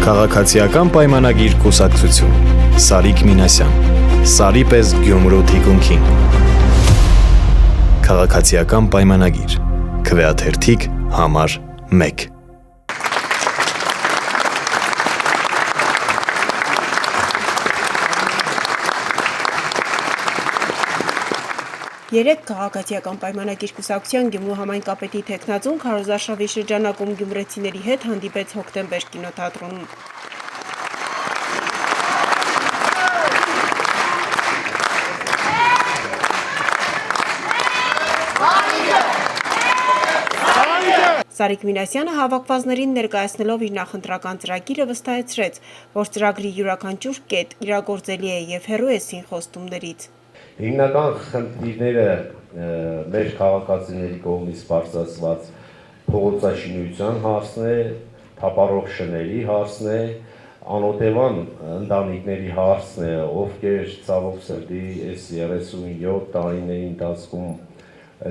Քաղաքացիական պայմանագիր կուսակցություն Սարիկ Մինասյան Սարի պես Գյումրու թիկունքին Քաղաքացիական պայմանագիր Քվեաթերթիկ համար 1 Երեք քաղաքացիական պայմանագիր կուսակցության Գյումրու համայնքապետի թեկնածուն քարոզարշավի շրջանակում գյումրեցիների հետ հանդիպեց հոկտեմբեր կինոթատրոնում։ Սարիկ Մինասյանը հավաքվածներին ներկայացնելով իր նախընտրական ծրագիրը վստահեցրեց, որ ծրագրի յուրաքանչյուր կետ իրագործելի է եւ հեռու է սինխոստումներից։ Հիմնական խնդիրները մեր քաղաքացիների կողմից բարձրացված փողոցաշինության հարցն է, թափառող շների հարցն է, անօթևան ընտանիքների հարցն է, ովքեր ցավոք սրտի այս 37 տարիների ընթացքում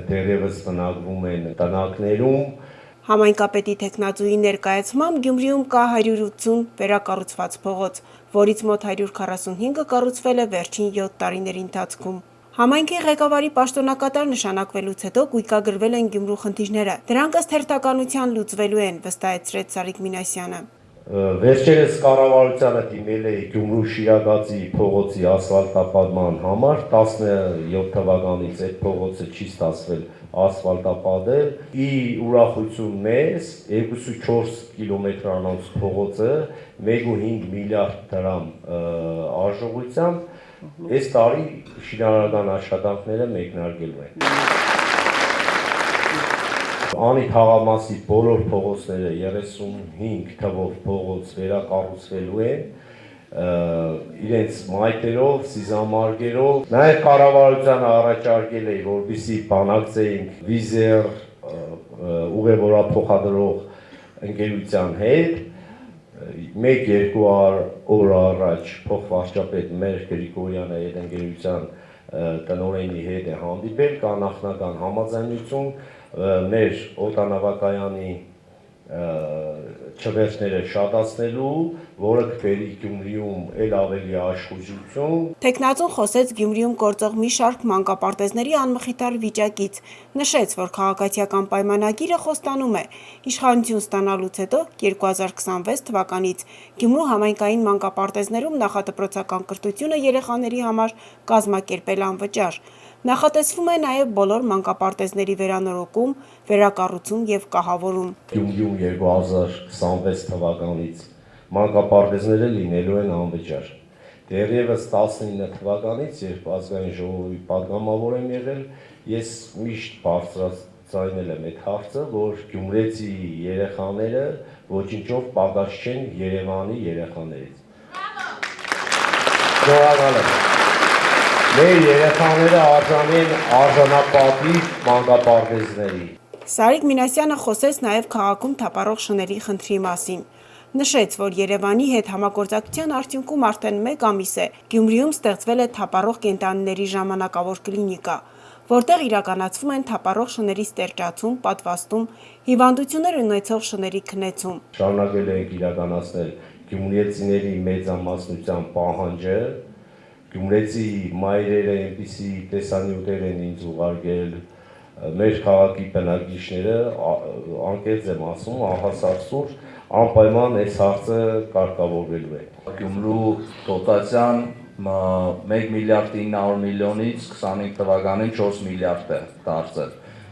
դեռևս բնակվում են տնակներում։ Համայնքապետի թեկնածուի ներկայացմամբ Գյումրիում կա 180 վերակառուցված փողոց, որից մոտ 145-ը կառուցվել է վերջին 7 տարիների ընթացքում։ Համայնքի ղեկավարի պաշտոնակատար նշանակվելուց հետո գույքագրվել են Գյումրու խնդիրները։ Դրանք ըստ հերթականության լուծվելու են, վստահեցրեց Սարիկ Մինասյանը։ Վերջերս կառավարությանը դիմել է Գյումրու Շիրակացի փողոցի ասֆալտապատման համար 17 թվականից այդ փողոցը չի ստացվել ասֆալտապատել։ Ի ուրախություն մեզ 2.4 կիլոմետրանոց փողոցը 1.5 միլիարդ դրամ արժողությամբ այս տարի շինարարական աշխատանքները մեկնարկելու են։ Անի թաղամասի բոլոր փողոցները 35 թվով փողոց վերակառուցվելու են իրենց մայթերով, սիզամարգերով։ Նաև կառավարությանը առաջարկել է, որպեսզի բանակցեինք վիզեր ուղևորափոխադրող ընկերության հետ 1-2 օր առաջ փոխվարչապետ մեր Գրիգորյանը այդ ընկերության տնօրենի հետ է հանդիպել, կա նախնական համաձայնություն մեր օդանավակայանի չվերթները շատացնելու, որը կբերի Գյումրիում էլ ավելի աշխուժություն։ Թեկնածուն խոսեց Գյումրիում գործող մի շարք մանկապարտեզների անմխիթար վիճակից, նշեց, որ քաղաքացիական պայմանագիրը խոստանում է իշխանություն ստանալուց հետո 2026 թվականից Գյումրու համայնքային մանկապարտեզներում նախադպրոցական կրթությունը երեխաների համար կազմակերպել անվճար։ Նախատեսվում է նաև բոլոր մանկապարտեզների վերանորոգում, վերակառուցում եւ կահավորում։ Գյումրիում 2026 թվականից մանկապարտեզները լինելու են անվճար։ Դեռևս 19 թվականից, երբ ազգային ժողովի պատգամավոր եմ եղել, ես միշտ բարձրացրել եմ այդ հարցը, որ գյումրեցի երեխաները ոչինչով պակաս չեն Երևանի երեխաներից։ Շնորհակալ եմ։ Մեր երեխաները արժանի են արժանապատիվ մանկապարտեզների։ Սարիկ Մինասյանը խոսեց նաև քաղաքում թափառող շների խնդրի մասին։ Նշեց, որ Երևանի հետ համագործակցության արդյունքում արդեն 1 ամիս է Գյումրիում ստեղծվել է թափառող կենդանիների ժամանակավոր կլինիկա, որտեղ իրականացվում են թափառող շների ստերջացում, պատվաստում, հիվանդություններ ունեցող շների քնեցում։ Շարունակել ենք իրականացնել գյումրեցիների մեծամասնության պահանջը։ Գյումրեցի մայրերը այնպիսի տեսանյութեր են ինձ ուղարկել, մեր քաղաքի բնակիչները, անկեղծ եմ ասում, ահասարսուր անպայման այս հարցը կարգավորվելու է։ Գյումրու դոտացիան 1 միլիարդ 900 միլիոնից 25 թվականին 4 միլիարդ է դարձել,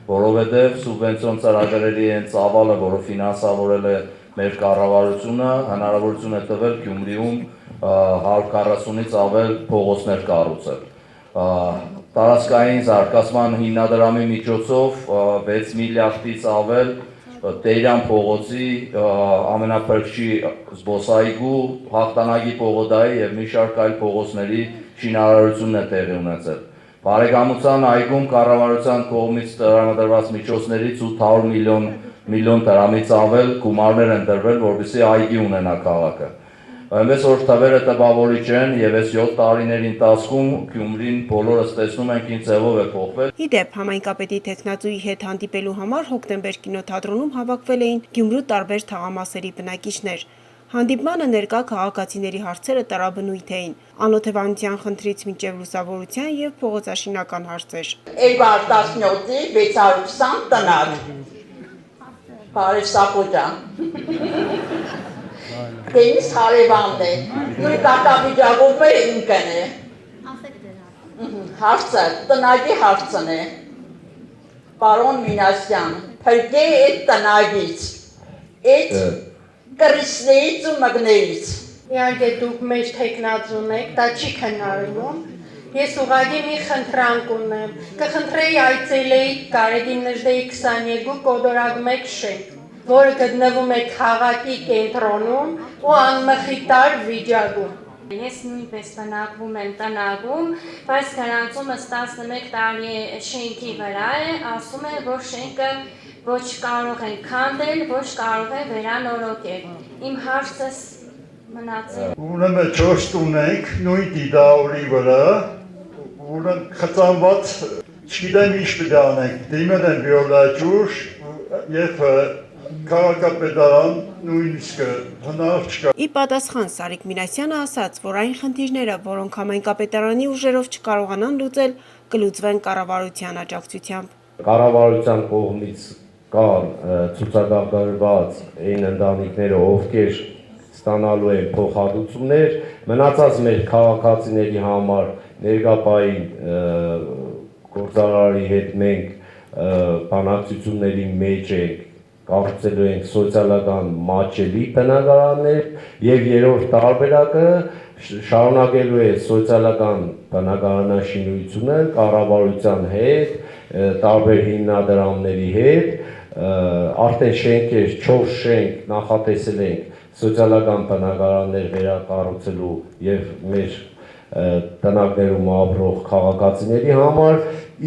որովհետև սուբվենցիոն ծրագրերի այն ծավալը, որը ֆինանսավորել է մեր կառավարությունը, հնարավորություն է տվել Գյումրիում 140-ից ավել փողոցներ կառուցել։ Տարածքային զարգացման հիմնադրամի միջոցով 6 միլիարդից ավել Տերյան փողոցի ամենափրկչի զբոսայգու, Հաղթանակի պողոտայի եւ մի շարք այլ փողոցների շինարարությունն է տեղի ունեցել։ Բարեկամության այգում կառավարության կողմից տրամադրված միջոցներից 800 միլիոն դրամից ավել գումարներ են տրվել, որպեսզի այգի ունենա քաղաքը։ Այնպես որ թվերը տպավորիչ են եւ այս 7 տարիների ընթացքում Գյումրին բոլորս տեսնում ենք ինչ ձևով է փոխվել։ Ի դեպ, համայնքապետի թեկնածուի հետ հանդիպելու համար հոկտեմբեր կինոթատրոնում հավաքվել էին Գյումրու տարբեր թաղամասերի բնակիչներ։ Հանդիպմանը ներկա քաղաքացիների հարցերը տարաբնույթ էին, անօթևանության խնդրից մինչև լուսավորության և փողոցաշինական հարցեր։ Էրբար 17-ի 620 տնակ։ Բարև Սապոջան։ Դենիս հարևանն է, նույն կարգավիճակով է ինքն է։ Հարցը, տնագի հարցն է։ Պարոն Մինասյան, փրկե այդ տնագից, այդ կրիսներից ու մգներից։ Իհարկե դուք մեր թեկնածուն եք, դա չի քննարկվում։ Ես ուղղակի մի խնդրանք ունեմ։ Կխնդրեի այցելեի Գարեգին Նժդեի 22 կոդորակ 1 շենք, որը գտնվում է քաղաքի կենտրոնում ու անմխիթար վիճակում։ Ես նույնպես բնակվում եմ տնագում, բայց գրանցումս 11 տարի շենքի վրա է, ասում է, որ շենքը ոչ կարող են քանդել, ոչ կարող են վերանորոգել։ Իմ հարցս մնացել։ Ուրեմն 4 տուն ենք նույն դիդաորի վրա, ուրեմն խծանված չգիտեմ ինչ պետք է անենք, դիմել են վիոլաճուր և քաղաքապետարան նույնիսկ հնար չկա։ Ի պատասխան Սարիկ Մինասյանը ասաց, որ այն խնդիրները, որոնք համայնքապետարանի ուժերով չկարողանան լուծել, կլուծվեն կառավարության աջակցությամբ։ Կառավարության կողմից կան ցուցադրված այն ընտանիքները, ովքեր ստանալու են փոխհատուցումներ, մնացած մեր քաղաքացիների համար ներկայային գործարարի հետ մենք բանակցությունների մեջ ենք, կառուցելու ենք սոցիալական մատչելի բնակարաններ եւ երրորդ տարբերակը շարունակելու է սոցիալական բնակարանաշինությունը կառավարության հետ, տարբեր հիմնադրամների հետ, արդեն շենքեր 4 շենք նախատեսել ենք սոցիալական բնակարաններ վերակառուցելու եւ մեր տնակներում ապրող քաղաքացիների համար,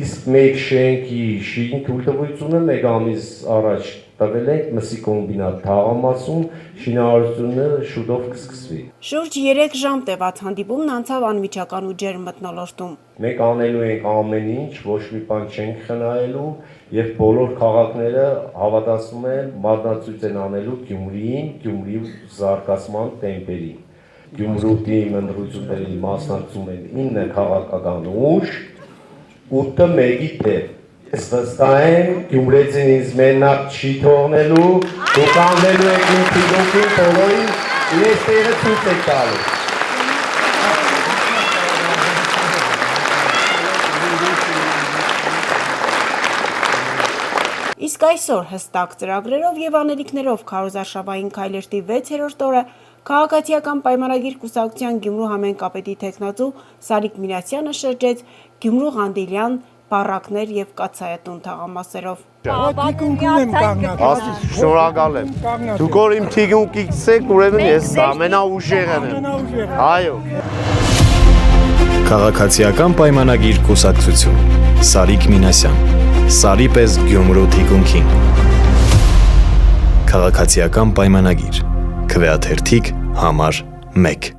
իսկ մեկ շենքի շին թույլտվությունը մեկ ամիս առաջ տվել ենք Մսի կոմբինատ թաղամասում, շինարարությունը շուտով կսկսվի։ Շուրջ 3 ժամ տևած հանդիպումն անցավ անմիջական ու ջերմ մթնոլորտում։ Մենք անելու ենք ամեն ինչ, ոչ մի բան չենք խնայելու եւ բոլոր քաղաքները հավատացնում են մատնացույց են անելու Գյումրիին, Գյումրիի զարգացման տեմպերին։ Գյումրուտի ընտրությունների մասնակցում են 9 քաղաքական ուժ, 8-ը մեկի դեմ։ Ես վստահ եմ, գյումրեցին ինձ մենակ չի թողնելու, դուք անվելու եք իմ թիգոքին բոլորին, իրենց տեղը ցույց եք տալու։ Իսկ այսօր հստակ ծրագրերով եւ անելիքներով քարոզարշավային քայլերթի 6-րդ օրը քաղաքացիական պայմանագիր կուսակցության Գյումրու համայնքապետի թեկնածու Սարիկ Մինասյանը շրջեց Գյումրու Ղանդիլյան, Պառակներ եւ Կացայատուն թաղամասերով։ Շնորհակալ եմ։ Դուք որ իմ թիկունքից եք, ուրեմն ես ամենաուժեղն եմ։ Այո։ Քաղաքացիական պայմանագիր կուսակցություն Սարիկ Մինասյան Սարի պես Գյումրու թիկունքին Քաղաքացիական պայմանագիր Քվեաթերթիկ համար 1